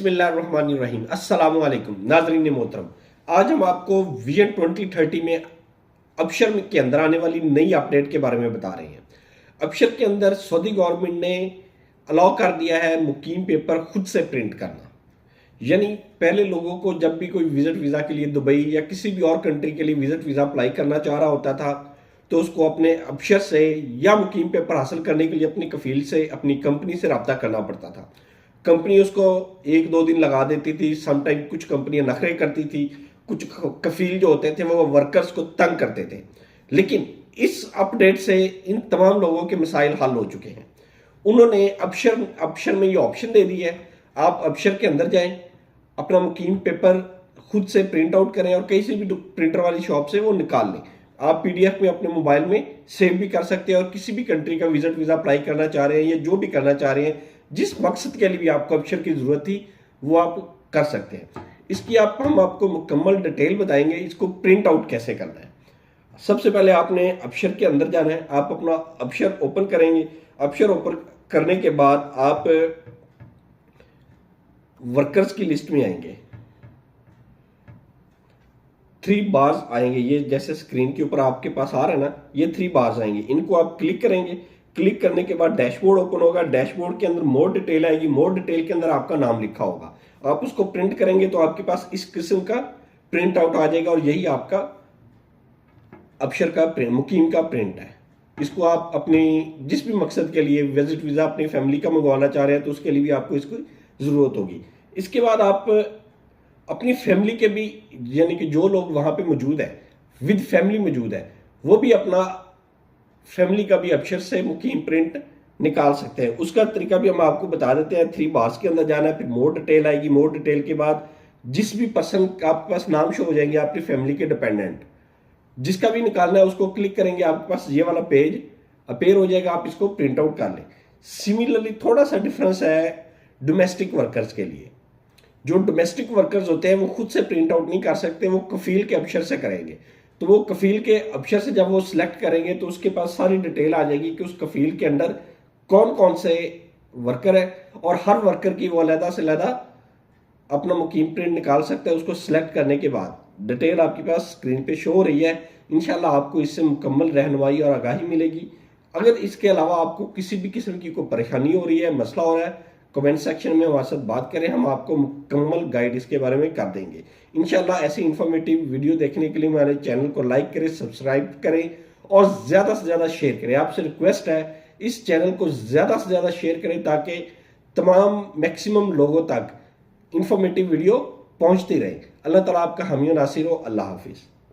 बिस्मिल्लाहिर्रहमानिर्रहीम। अस्सलामु अलैकुम नाज़रीन मोहतरम। आज हम आपको विजन 2030 में अबशर के अंदर आने वाली नई अपडेट के बारे में बता रहे हैं। अबशर के अंदर सऊदी गवर्नमेंट ने अलाउ कर दिया है मुकीम पेपर खुद से प्रिंट करना। यानी पहले लोगों को जब भी कोई विजिट वीज़ा के लिए दुबई या किसी भी और कंट्री के लिए विजिट वीज़ा अप्लाई करना चाह रहा होता था तो उसको अपने अबशर से या मुकीम पेपर हासिल करने के लिए अपनी कफील से, अपनी कंपनी से रब्ता करना पड़ता था। कंपनी उसको 1-2 दिन लगा देती थी। समटाइम कुछ कंपनियां नखरे करती थी, कुछ कफील जो होते थे वो वर्कर्स को तंग करते थे। लेकिन इस अपडेट से इन तमाम लोगों के मसाइल हल हो चुके हैं। उन्होंने अबशर में ये ऑप्शन दे दी है, आप अबशर के अंदर जाएं, अपना मुकीम पेपर खुद से प्रिंट आउट करें और कहीं से भी प्रिंटर वाली शॉप से वो निकाल लें। आप पीडीएफ में अपने मोबाइल में सेव भी कर सकते हैं और किसी भी कंट्री का विजिट वीज़ा अप्लाई करना चाह रहे हैं या जो भी करना चाह रहे हैं, जिस मकसद के लिए भी आपको अबशर की ज़रूरत थी वो आप कर सकते हैं। इसकी हम आपको मुकम्मल डिटेल बताएंगे इसको प्रिंट आउट कैसे करना है। सबसे पहले आपने अबशर के अंदर जाना है। आप अपना अबशर ओपन करेंगे। अबशर ओपन करने के बाद आप वर्कर्स की लिस्ट में आएंगे। 3 बार्स आएंगे, ये जैसे स्क्रीन के ऊपर आपके पास आ रहा है ना, ये 3 बार्स आएंगे। इनको आप क्लिक करेंगे। क्लिक करने के बाद डैशबोर्ड ओपन होगा। डैशबोर्ड के अंदर मोर डिटेल आएगी। मोर डिटेल के अंदर आपका नाम लिखा होगा। आप उसको प्रिंट करेंगे तो आपके पास इस किस्म का प्रिंट आउट आ जाएगा और यही आपका अबशर का मुकीम का प्रिंट है। इसको आप अपनी जिस भी मकसद के लिए विजिट वीज़ा अपनी फैमिली का मंगवाना चाह रहे हैं तो उसके लिए भी आपको इसकी ज़रूरत होगी। इसके बाद आप अपनी फैमिली के भी, यानी कि जो लोग वहाँ पे मौजूद है, विद फैमिली मौजूद है, वो भी अपना फैमिली का भी अबशर से मुकीम प्रिंट निकाल सकते हैं। उसका तरीका भी हम आपको बता देते हैं। 3 बार्स के अंदर जाना है, फिर मोर डिटेल आएगी। मोर डिटेल के बाद जिस भी पर्सन आपके पास नाम शो हो जाएंगे आपकी फैमिली के डिपेंडेंट, जिसका भी निकालना है उसको क्लिक करेंगे, आपके पास ये वाला पेज अपेयर हो जाएगा। आप इसको प्रिंट आउट कर लें। सिमिलरली थोड़ा सा डिफरेंस है डोमेस्टिक वर्कर्स के लिए। जो डोमेस्टिक वर्कर्स होते हैं वो खुद से प्रिंट आउट नहीं कर सकते, वो कफील के अबशर से करेंगे। तो वो कफील के अबशर से जब वो सिलेक्ट करेंगे तो उसके पास सारी डिटेल आ जाएगी कि उस कफील के अंडर कौन कौन से वर्कर है और हर वर्कर की वो अलहदा से अलहदा अपना मुकीम प्रिंट निकाल सकते हैं। उसको सिलेक्ट करने के बाद डिटेल आपके पास स्क्रीन पे शो हो रही है। इंशाल्लाह आपको इससे मुकम्मल रहनुमाई और आगाही मिलेगी। अगर इसके अलावा आपको किसी भी किस्म की कोई परेशानी हो रही है, मसला हो रहा है, कमेंट सेक्शन में हमारे साथ बात करें, हम आपको मुकम्मल गाइड इसके बारे में कर देंगे। इंशाल्लाह ऐसी इंफॉर्मेटिव वीडियो देखने के लिए हमारे चैनल को लाइक करें, सब्सक्राइब करें और ज़्यादा से ज़्यादा शेयर करें। आपसे रिक्वेस्ट है इस चैनल को ज़्यादा से ज़्यादा शेयर करें ताकि तमाम मैक्सिमम लोगों तक इंफॉर्मेटिव वीडियो पहुँचती रहे। अल्लाह ताला आपका हामी नासिर हो। अल्लाह हाफिज़।